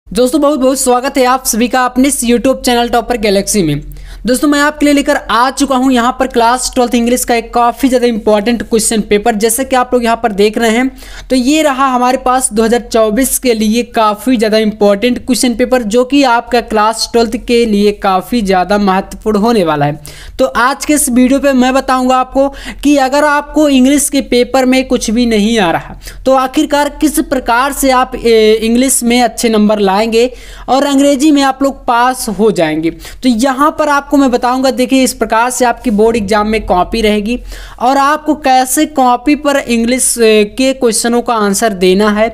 दोस्तों बहुत बहुत स्वागत है आप सभी का अपने इस यूट्यूब चैनल टॉपर गैलेक्सी में। दोस्तों मैं आपके लिए लेकर आ चुका हूं यहां पर क्लास 12th इंग्लिश का एक काफ़ी ज़्यादा इंपॉर्टेंट क्वेश्चन पेपर। जैसे कि आप लोग यहां पर देख रहे हैं तो ये रहा हमारे पास 2024 के लिए काफ़ी ज़्यादा इंपॉर्टेंट क्वेश्चन पेपर, जो कि आपका क्लास 12th के लिए काफ़ी ज़्यादा महत्वपूर्ण होने वाला है। तो आज के इस वीडियो पर मैं बताऊँगा आपको कि अगर आपको इंग्लिश के पेपर में कुछ भी नहीं आ रहा तो आखिरकार किस प्रकार से आप इंग्लिश में अच्छे नंबर लाएंगे और अंग्रेजी में आप लोग पास हो जाएंगे। तो यहाँ पर आपको मैं बताऊंगा, देखिए इस प्रकार से आपकी बोर्ड एग्जाम में कॉपी रहेगी और आपको कैसे कॉपी पर इंग्लिश के क्वेश्चनों का आंसर देना है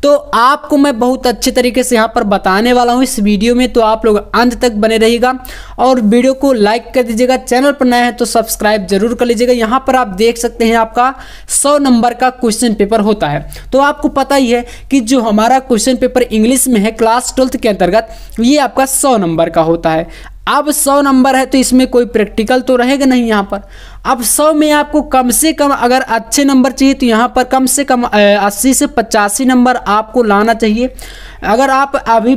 तो आपको मैं बहुत अच्छे तरीके से यहाँ पर बताने वाला हूँ इस वीडियो में। तो आप लोग अंत तक बने रहिएगा और वीडियो को लाइक कर दीजिएगा। चैनल पर नए हैं तो सब्सक्राइब जरूर कर लीजिएगा। यहाँ पर आप देख सकते हैं आपका 100 नंबर का क्वेश्चन पेपर होता है। तो आपको पता ही है कि जो हमारा क्वेश्चन पेपर इंग्लिश में है क्लास 12th के अंतर्गत ये आपका 100 नंबर का होता है। अब 100 नंबर है तो इसमें कोई प्रैक्टिकल तो रहेगा नहीं यहाँ पर। अब 100 में आपको कम से कम अगर अच्छे नंबर चाहिए तो यहाँ पर कम से कम 80 से 85 नंबर आपको लाना चाहिए। अगर आप अभी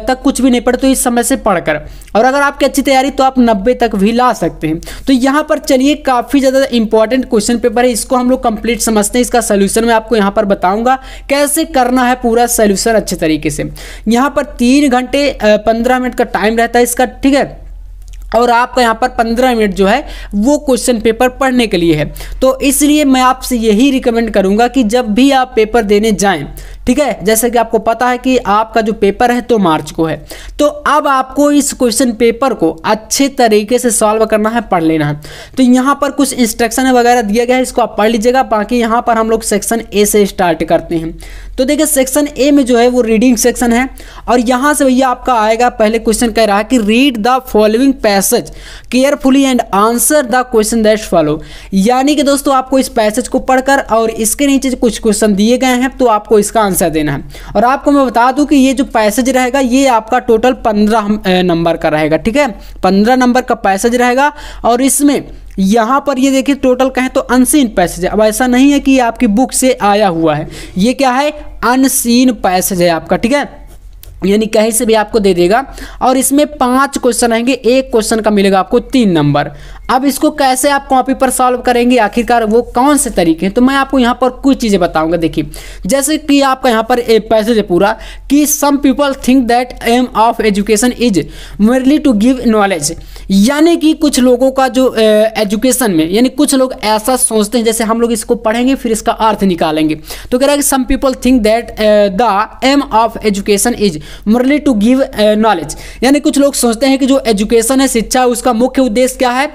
तक कुछ भी नहीं पढ़े तो इस समय से पढ़कर, और अगर आपकी अच्छी तैयारी तो आप 90 तक भी ला सकते हैं। तो यहाँ पर चलिए काफ़ी ज़्यादा इंपॉर्टेंट क्वेश्चन पेपर है, इसको हम लोग कंप्लीट समझते हैं। इसका सोल्यूशन मैं आपको यहाँ पर बताऊँगा कैसे करना है पूरा सोल्यूशन अच्छे तरीके से। यहाँ पर 3 घंटे 15 मिनट का टाइम रहता है इसका, ठीक है। और आपका यहाँ पर 15 मिनट जो है वो क्वेश्चन पेपर पढ़ने के लिए है। तो इसलिए मैं आपसे यही रिकमेंड करूँगा कि जब भी आप पेपर देने जाएं, ठीक है, जैसे कि आपको पता है कि आपका जो पेपर है तो मार्च को है, तो अब आपको इस क्वेश्चन पेपर को अच्छे तरीके से सॉल्व करना है, पढ़ लेना है। तो यहाँ पर कुछ इंस्ट्रक्शन वगैरह दिया गया है, इसको आप पढ़ लीजिएगा। बाकी यहाँ पर हम लोग सेक्शन ए से स्टार्ट करते हैं। तो देखिए सेक्शन ए में जो है वो रीडिंग सेक्शन है और यहाँ से भैया आपका आएगा, पहले क्वेश्चन कह रहा है कि read the following passage carefully and answer the question that follow. यानी कि दोस्तों आपको इस पैसेज को पढ़कर और इसके नीचे कुछ क्वेश्चन दिए गए हैं तो आपको इसका आंसर देना है। और आपको मैं बता दूं कि ये जो पैसेज रहेगा ये आपका टोटल 15 नंबर का रहेगा, ठीक है। 15 नंबर का पैसेज रहेगा और इसमें यहाँ पर ये देखिए टोटल कहें तो अनसीन पैसेज है। अब ऐसा नहीं है कि आपकी बुक से आया हुआ है, ये क्या है, अनसीन पैसेज है आपका, ठीक है, यानी कहीं से भी आपको दे देगा। और इसमें 5 क्वेश्चन रहेंगे, एक क्वेश्चन का मिलेगा आपको 3 नंबर। अब इसको कैसे आप कॉपी पर सॉल्व करेंगे, आखिरकार वो कौन से तरीके हैं, तो मैं आपको यहाँ पर कुछ चीज़ें बताऊंगा। देखिए जैसे कि आपका यहाँ पर एक पैसेज है पूरा कि some people think that aim of education is merely to give knowledge. यानी कि कुछ लोगों का जो एजुकेशन में, यानी कुछ लोग ऐसा सोचते हैं, जैसे हम लोग इसको पढ़ेंगे फिर इसका अर्थ निकालेंगे। तो कह रहा है कि some people think that the aim of education is merely to give knowledge. यानी कुछ लोग सोचते हैं कि जो एजुकेशन है, शिक्षा, उसका मुख्य उद्देश्य क्या है,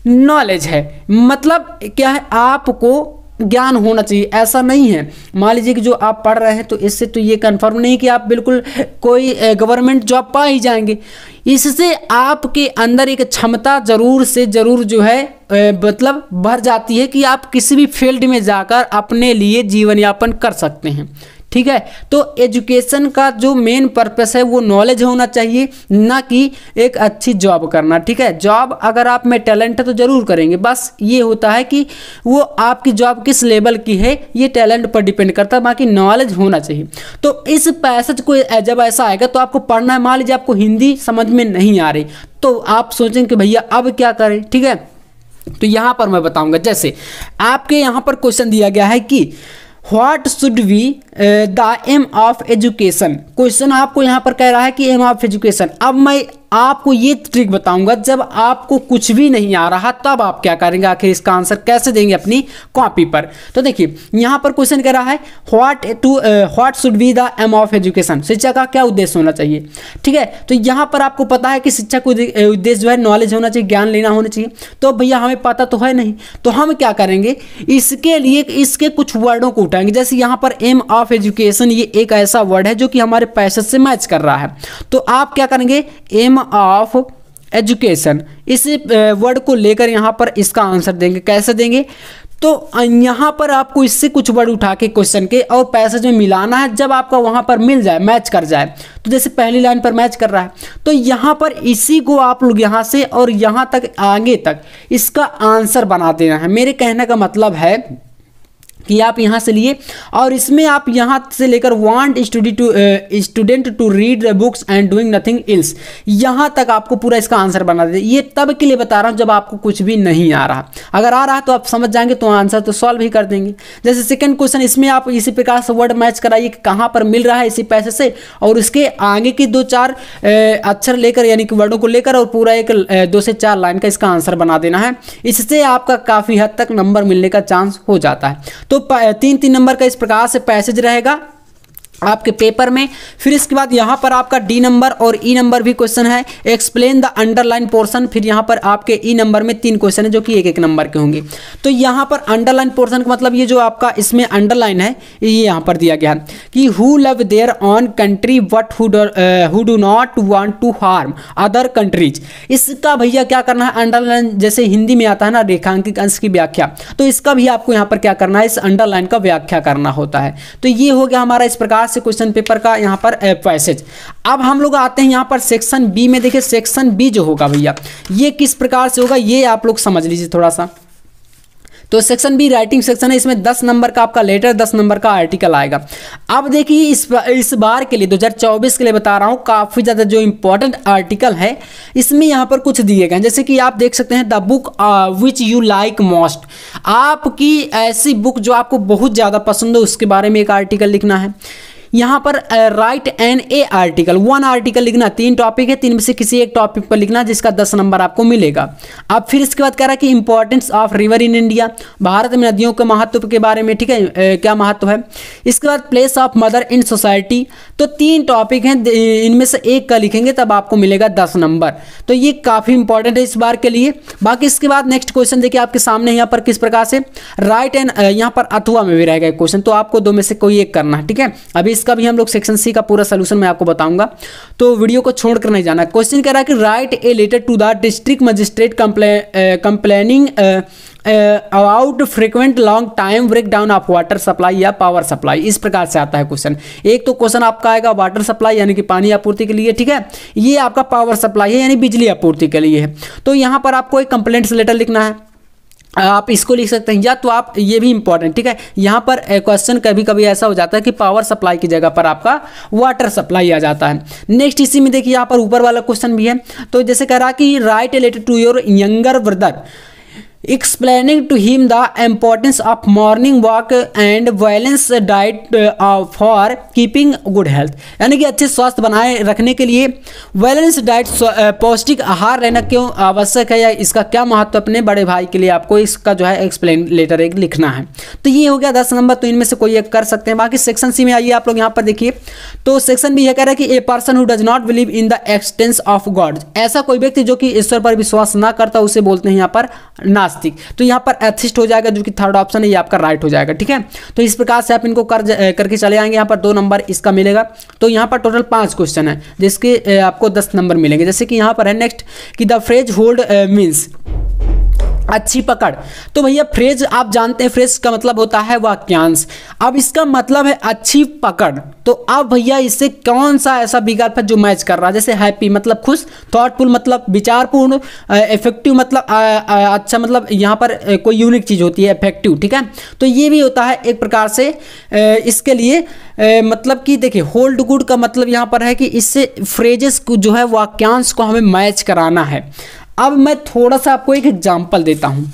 नॉलेज है। मतलब क्या है, आपको ज्ञान होना चाहिए। ऐसा नहीं है मान लीजिए कि जो आप पढ़ रहे हैं तो इससे तो ये कंफर्म नहीं कि आप बिल्कुल कोई गवर्नमेंट जॉब पा ही जाएंगे। इससे आपके अंदर एक क्षमता जरूर से जरूर जो है मतलब भर जाती है कि आप किसी भी फील्ड में जाकर अपने लिए जीवन यापन कर सकते हैं, ठीक है। तो एजुकेशन का जो मेन पर्पस है वो नॉलेज होना चाहिए, ना कि एक अच्छी जॉब करना, ठीक है। जॉब अगर आप में टैलेंट है तो जरूर करेंगे, बस ये होता है कि वो आपकी जॉब किस लेवल की है ये टैलेंट पर डिपेंड करता है, बाकी नॉलेज होना चाहिए। तो इस पैसेज को जब ऐसा आएगा तो आपको पढ़ना है। मान लीजिए आपको हिंदी समझ में नहीं आ रही तो आप सोचेंगे कि भैया अब क्या करें, ठीक है। तो यहाँ पर मैं बताऊँगा, जैसे आपके यहाँ पर क्वेश्चन दिया गया है कि what should be the aim of education. Question आपको यहाँ पर कह रहा है कि एम ऑफ एजुकेशन। अब मैं आपको ये ट्रिक बताऊंगा, जब आपको कुछ भी नहीं आ रहा तब आप क्या करेंगे, आखिर इसका आंसर कैसे देंगे अपनी कॉपी पर। तो देखिए यहाँ पर क्वेश्चन कह रहा है what should be the aim of education. शिक्षा का क्या उद्देश्य होना चाहिए, ठीक है। तो यहाँ पर आपको पता है कि शिक्षा का उद्देश्य जो है नॉलेज होना चाहिए, ज्ञान लेना होना चाहिए। तो भैया हमें पता तो है नहीं, तो हम क्या करेंगे, इसके लिए इसके कुछ वर्डों को उठाएंगे। जैसे यहाँ पर एम ऑफ एजुकेशन ये एक ऐसा वर्ड है जो कि हमारे पैसेज से मैच कर रहा है। तो आप क्या करेंगे, एम ऑफ एजुकेशन इस वर्ड को लेकर यहाँ पर इसका आंसर देंगे। कैसे देंगे, तो यहाँ पर आपको इससे कुछ वर्ड उठा के क्वेश्चन के और पैसेज में मिलाना है। जब आपका वहाँ पर मिल जाए, मैच कर जाए, तो जैसे पहली लाइन पर मैच कर रहा है तो यहाँ पर इसी को आप लोग यहाँ से और यहाँ तक आगे तक इसका आंसर बना देना है। मेरे कहने का मतलब है कि आप यहाँ से लिए और इसमें आप यहाँ से लेकर want student to read the books and doing nothing else, यहाँ तक आपको पूरा इसका आंसर बना दे। ये तब के लिए बता रहा हूँ जब आपको कुछ भी नहीं आ रहा, अगर आ रहा तो आप समझ जाएंगे तो आंसर तो सॉल्व ही कर देंगे। जैसे सेकंड क्वेश्चन, इसमें आप इसी प्रकार से वर्ड मैच कराइए कि कहाँ पर मिल रहा है इसी पैसे से, और उसके आगे की 2-4 अक्षर लेकर यानी कि वर्डों को लेकर और पूरा एक 2 से 4 लाइन का इसका आंसर बना देना है। इससे आपका काफ़ी हद तक नंबर मिलने का चांस हो जाता है। तो 3-3 नंबर का इस प्रकार से पैसेज रहेगा आपके पेपर में। फिर इसके बाद यहाँ पर आपका डी नंबर और ई नंबर भी क्वेश्चन है, एक्सप्लेन द अंडरलाइन पोर्शन। फिर यहाँ पर आपके ई नंबर में 3 क्वेश्चन है जो कि 1-1 नंबर के होंगे। तो यहाँ पर अंडरलाइन पोर्शन का मतलब ये जो आपका इसमें अंडरलाइन है ये यहाँ पर दिया गया कि who love their own country but who do not want to harm other countries. इसका भैया क्या करना है, अंडरलाइन जैसे हिंदी में आता है ना रेखांकित अंश की व्याख्या, तो इसका भी आपको यहाँ पर क्या करना है, इस अंडरलाइन का व्याख्या करना होता है। तो ये हो गया हमारा इस प्रकार से क्वेश्चन पेपर का यहाँ पर पैसेज। अब हम लोग आते हैं यहाँ पर सेक्शन बी में। देखिए सेक्शन बी जो होगा भैया ये किस प्रकार से होगा ये आप लोग समझ लीजिए थोड़ा सा। तो सेक्शन बी राइटिंग सेक्शन है, इसमें 10 नंबर का आपका लेटर, 10 नंबर का आर्टिकल आएगा। अब देखिए इस बार के लिए 2024 के लिए बता रहा हूँ, काफ़ी ज़्यादा जो इंपॉर्टेंट आर्टिकल है इसमें यहाँ पर कुछ दिए गए, जैसे कि आप देख सकते हैं the book which you like most. आपकी ऐसी बुक जो आपको बहुत ज़्यादा पसंद हो उसके बारे में एक आर्टिकल लिखना है। यहाँ पर write an a article, 1 article लिखना। 3 टॉपिक है, 3 में से किसी एक टॉपिक पर लिखना जिसका 10 नंबर आपको मिलेगा। अब फिर इसके बाद कह रहा है कि importance of river in India, Bharat में नदियों के महत्व के बारे में, ठीक है क्या महत्व है। इसके बाद place of mother in society. तो 3 टॉपिक हैं, इनमें से एक का लिखेंगे तब आपको मिलेगा 10 नंबर। तो ये काफ़ी इंपॉर्टेंट है इस बार के लिए। बाकी इसके बाद नेक्स्ट क्वेश्चन देखिए आपके सामने यहाँ पर किस प्रकार से राइट एंड, यहाँ पर अथवा में भी रहेगा क्वेश्चन, तो आपको 2 में से कोई एक करना है, ठीक है। अभी इसका भी हम लोग सेक्शन सी का पूरा सॉल्यूशन मैं आपको बताऊंगा, तो वीडियो को छोड़कर नहीं जाना। क्वेश्चन कह रहा है कि write a letter to the district magistrate complaining about frequent long time break down of water supply या पावर सप्लाई। इस प्रकार से आता है क्वेश्चन। एक तो क्वेश्चन आपका आएगा वाटर सप्लाई यानी कि पानी आपूर्ति के लिए, ठीक है। ये आपका पावर सप्लाई है यानी बिजली आपूर्ति के लिए है। तो यहाँ पर आपको एक कंप्लेंट्स लेटर लिखना है, आप इसको लिख सकते हैं, या तो आप ये भी इंपॉर्टेंट, ठीक है। यहाँ पर क्वेश्चन कभी कभी ऐसा हो जाता है कि पावर सप्लाई की जगह पर आपका वाटर सप्लाई आ जाता है। नेक्स्ट इसी में देखिए यहाँ पर ऊपर वाला क्वेश्चन भी है। तो जैसे कह रहा कि write a letter to your younger brother explaining to him the importance of morning walk and balanced diet for keeping good health। यानी कि अच्छे स्वास्थ्य बनाए रखने के लिए बैलेंस डाइट, पौष्टिक आहार लेना क्यों आवश्यक है या इसका क्या महत्व अपने बड़े भाई के लिए आपको इसका जो है एक्सप्लेन लेटर एक लिखना है। तो ये हो गया 10 नंबर, तो इनमें से कोई एक कर सकते हैं। बाकी सेक्शन सी में आइए आप लोग यहाँ पर देखिए। तो सेक्शन बी यह कह रहा है कि a person who does not believe in the expanse of God. ऐसा कोई व्यक्ति जो कि ईश्वर पर विश्वास ना करता उसे बोलते हैं यहाँ पर नास्तिक। तो यहाँ पर एथिस्ट हो जाएगा जो कि थर्ड ऑप्शन है, ये आपका राइट हो जाएगा, ठीक है। तो इस प्रकार से आप इनको करके चले आएंगे। यहाँ पर 2 नंबर इसका मिलेगा। तो यहाँ पर टोटल 5 क्वेश्चन है जिसके आपको 10 नंबर मिलेंगे। जैसे कि यहाँ पर है नेक्स्ट कि द फ्रेज होल्ड मीन्स अच्छी पकड़। तो भैया फ्रेज आप जानते हैं, फ्रेज का मतलब होता है वाक्यांश। अब इसका मतलब है अच्छी पकड़। तो अब भैया इससे कौन सा ऐसा विकल्प है जो मैच कर रहा है। जैसे हैप्पी मतलब खुश, थॉटफुल मतलब विचारपूर्ण, इफेक्टिव मतलब अच्छा, मतलब यहाँ पर कोई यूनिक चीज़ होती है इफेक्टिव, ठीक है। तो ये भी होता है एक प्रकार से इसके लिए मतलब कि देखिए होल्ड गुड का मतलब यहाँ पर है कि इससे फ्रेजेस को जो है वाक्यांश को हमें मैच कराना है। अब मैं थोड़ा सा आपको एक एग्जांपल देता हूँ।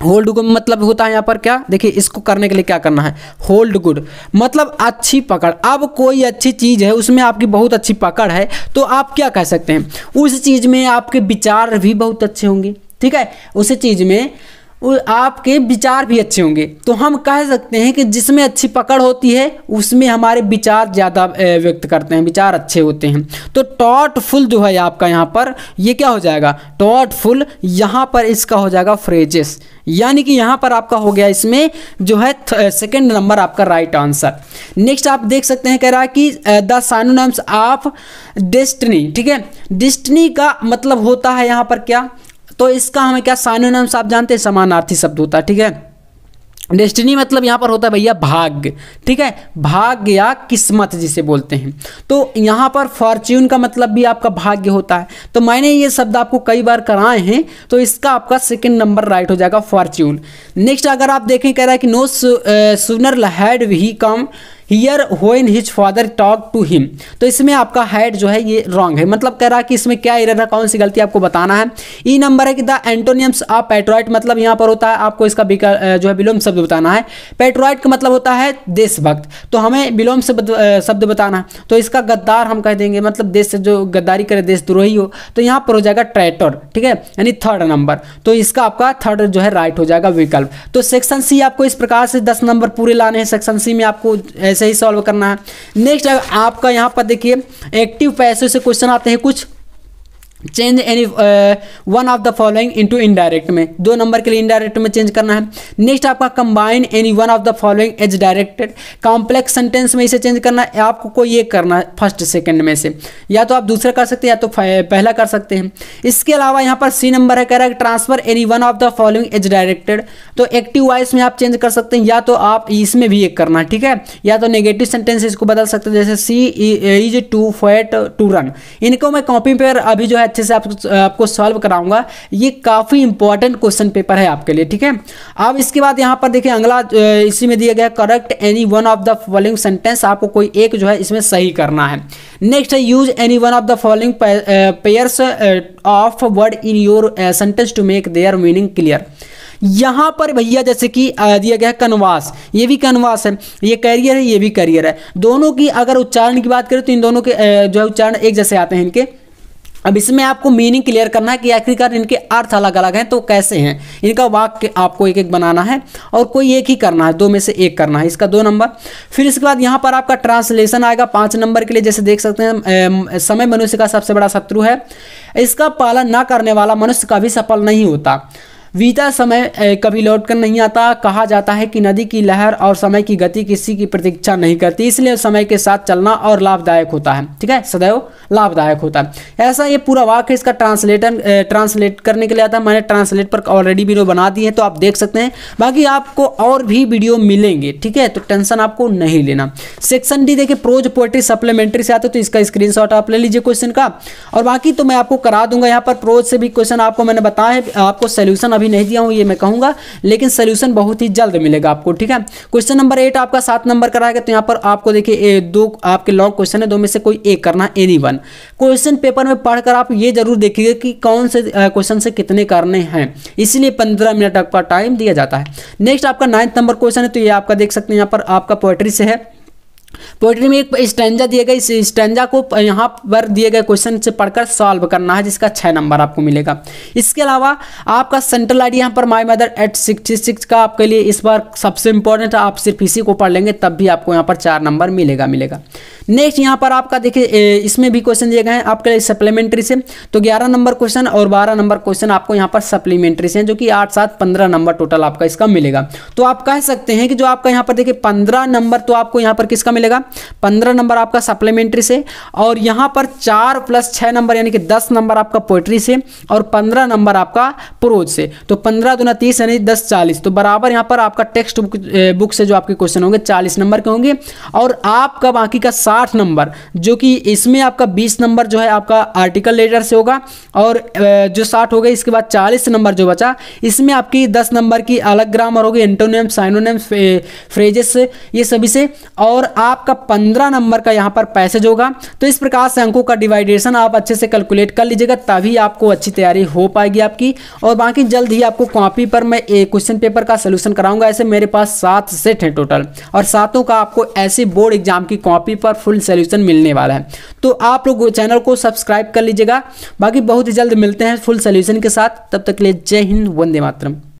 होल्ड गुड मतलब होता है यहाँ पर क्या, देखिए इसको करने के लिए क्या करना है, होल्ड गुड मतलब अच्छी पकड़। अब कोई अच्छी चीज़ है उसमें आपकी बहुत अच्छी पकड़ है, तो आप क्या कह सकते हैं, उस चीज़ में आपके विचार भी बहुत अच्छे होंगे, ठीक है। उस चीज़ में आपके विचार भी अच्छे होंगे। तो हम कह सकते हैं कि जिसमें अच्छी पकड़ होती है उसमें हमारे विचार ज़्यादा व्यक्त करते हैं, विचार अच्छे होते हैं। तो थॉटफुल जो है आपका यहाँ पर ये क्या हो जाएगा, थॉटफुल। यहाँ पर इसका हो जाएगा फ्रेजेस, यानी कि यहाँ पर आपका हो गया इसमें जो है सेकंड नंबर आपका राइट आंसर। नेक्स्ट आप देख सकते हैं कह रहा है कि द सिनोनिम्स ऑफ डेस्टिनी, ठीक है। डेस्टिनी का मतलब होता है यहाँ पर क्या, तो इसका हमें क्या सिनोनिम्स आप जानते हैं समानार्थी शब्द होता है, ठीक है। डेस्टिनी मतलब यहाँ पर होता है भैया भाग्य, ठीक है, भाग्य या किस्मत जिसे बोलते हैं। तो यहाँ पर फॉर्च्यून का मतलब भी आपका भाग्य होता है। तो मैंने ये शब्द आपको कई बार कराए हैं, तो इसका आपका सेकंड नंबर राइट हो जाएगा, फॉर्च्यून। नेक्स्ट अगर आप देखें, कह रहा है कि no sooner had he come here when his father talk to him. तो इसमें आपका हैड जो है ये रॉन्ग है, मतलब कह रहा है कि इसमें क्या एरर है, कौन सी गलती आपको बताना है। ई नंबर है कि द एंटोनियम्स ऑफ पेट्रोइट, मतलब यहाँ पर होता है आपको इसका जो है विलोम शब्द बताना है। पेट्रोइट का मतलब होता है देशभक्त, तो हमें विलोम शब्द बताना है। तो इसका गद्दार हम कह देंगे, मतलब देश से जो गद्दारी करे, देशद्रोही हो, तो यहाँ पर हो जाएगा ट्रैटर, ठीक है, यानी थर्ड नंबर। तो इसका आपका थर्ड जो है राइट हो जाएगा विकल्प। तो सेक्शन सी आपको इस प्रकार से 10 नंबर पूरे लाने हैं, सेक्शन सी में आपको ऐसे ही सॉल्व करना है। नेक्स्ट आपका यहां पर देखिए एक्टिव पैसे से क्वेश्चन आते हैं कुछ। Change any one of the following into indirect में, 2 नंबर के लिए इनडायरेक्ट में चेंज करना है। नेक्स्ट आपका combine any one of the following as directed, complex sentence में इसे चेंज करना है, आपको कोई एक करना है फर्स्ट सेकंड में से, या तो आप दूसरा कर सकते हैं या तो पहला कर सकते हैं। इसके अलावा यहाँ पर सी नंबर है, कह रहा है transfer any one of the following as directed, तो एक्टिव वॉइस में आप चेंज कर सकते हैं, या तो आप इसमें भी एक करना है, ठीक है, या तो नेगेटिव सेंटेंस इसको बदल सकते हैं, जैसे she is too fat to run. इनको मैं कॉपी पर अभी जो है अच्छे से आपको सॉल्व कराऊंगा, ये काफी इंपॉर्टेंट क्वेश्चन पेपर है आपके लिए, ठीक है। अब इसके बाद यहाँ पर देखिए अगला इसी में दिया गया correct any one of the following sentence, आपको कोई एक जो है इसमें सही करना है। नेक्स्ट है use any one of the following pairs of word in your sentence to make their meaning clear. यहाँ पर भैया जैसे कि दिया गया है कनवास, ये भी कनवास है, ये कैरियर है, ये भी कैरियर है। दोनों की अगर उच्चारण की बात करें तो इन दोनों के जो है उच्चारण एक जैसे आते हैं इनके। अब इसमें आपको मीनिंग क्लियर करना है कि आखिरकार इनके अर्थ अलग अलग हैं तो कैसे हैं, इनका वाक्य आपको एक एक बनाना है और कोई एक ही करना है, 2 में से एक करना है, इसका 2 नंबर। फिर इसके बाद यहाँ पर आपका ट्रांसलेशन आएगा 5 नंबर के लिए। जैसे देख सकते हैं समय मनुष्य का सबसे बड़ा शत्रु है, इसका पालन न करने वाला मनुष्य कभी सफल नहीं होता। बीता समय कभी लौट कर नहीं आता। कहा जाता है कि नदी की लहर और समय की गति किसी की प्रतीक्षा नहीं करती, इसलिए समय के साथ चलना और लाभदायक होता है, ठीक है, सदैव लाभदायक होता है। ऐसा ये पूरा वाक्य इसका ट्रांसलेट करने के लिए आता है। मैंने ट्रांसलेट पर ऑलरेडी वीडियो बना दी है तो आप देख सकते हैं, बाकी आपको और भी वीडियो मिलेंगे, ठीक है, तो टेंशन आपको नहीं लेना। सेक्शन डी देखिए प्रोज पोएट्री सप्लीमेंट्री से आता है, तो इसका स्क्रीनशॉट आप ले लीजिए क्वेश्चन का, और बाकी तो मैं आपको करा दूंगा। यहाँ पर प्रोज से भी क्वेश्चन आपको मैंने बताया है, आपको सोल्यूशन अभी नहीं दिया हूं ये मैं कहूंगा, लेकिन सोल्यूशन बहुत ही जल्द मिलेगा आपको, ठीक है। क्वेश्चन नंबर 8 आपका 7 नंबर कराएगा, तो यहाँ पर आपको देखिए 2 आपके लॉन्ग क्वेश्चन है, 2 में से कोई एक करना, एनी वन। क्वेश्चन पेपर में पढ़कर आप ये जरूर देखिएगा कि कौन से क्वेश्चन से कितने करने हैं, इसलिए 15 मिनट आपका टाइम दिया जाता है। नेक्स्ट आपका 9th नंबर क्वेश्चन है, तो ये आपका देख सकते हैं यहाँ पर आपका पोएट्री से है। पोएट्री में एक स्टैंजा दिया गया, इस स्टैंजा को यहाँ पर दिए गए क्वेश्चन से पढ़कर सॉल्व करना है, जिसका 6 नंबर आपको मिलेगा। इसके अलावा आपका सेंट्रल आईडी यहाँ पर माय मदर एट 66 का आपके लिए इस बार सबसे इंपॉर्टेंट है, आप सिर्फ इसी को पढ़ लेंगे तब भी आपको यहाँ पर 4 नंबर मिलेगा। नेक्स्ट यहाँ पर आपका देखिए इसमें भी क्वेश्चन दिए गए हैं आपके लिए सप्लीमेंट्री से, तो 11 नंबर क्वेश्चन और 12 नंबर क्वेश्चन आपको यहाँ पर सप्लीमेंट्री से हैं, जो कि 8, 7, 15 नंबर टोटल आपका इसका मिलेगा। तो आप कह सकते हैं कि जो आपका यहाँ पर देखिए 15 नंबर तो आपको यहाँ पर किसका मिलेगा, 15 नंबर आपका सप्लीमेंट्री से, और यहाँ पर 4 + 6 नंबर यानी कि 10 नंबर आपका पोएट्री से, और 15 नंबर आपका प्रोज से। तो 15 दूना 30 यानी 10 40, तो बराबर यहाँ पर आपका टेक्स्ट बुक से जो आपके क्वेश्चन होंगे 40 नंबर के होंगे, और आपका बाकी का 60 नंबर, जो कि इसमें आपका 20 नंबर जो है आपका आर्टिकल लेटर से होगा, और जो 60 हो गए, इसके बाद 40 नंबर जो बचा इसमें आपकी 10 नंबर की अलग ग्रामर होगी, एंटोनिम, साइनोनिम, फ्रेजेस ये सभी से, और आपका 15 नंबर का यहाँ पर पैसेज होगा। तो इस प्रकार से अंकों का डिवाइडेशन आप अच्छे से कैलकुलेट कर लीजिएगा, तभी आपको अच्छी तैयारी हो पाएगी आपकी। और बाकी जल्द ही आपको कॉपी पर मैं एक क्वेश्चन पेपर का सोल्यूशन कराऊंगा। ऐसे मेरे पास 7 सेट हैं टोटल, और 7 का आपको ऐसे बोर्ड एग्जाम की कॉपी पर फुल सोल्यूशन मिलने वाला है। तो आप लोग चैनल को सब्सक्राइब कर लीजिएगा। बाकी बहुत ही जल्द मिलते हैं फुल सोल्यूशन के साथ, तब तक के लिए जय हिंद, वंदे मातरम।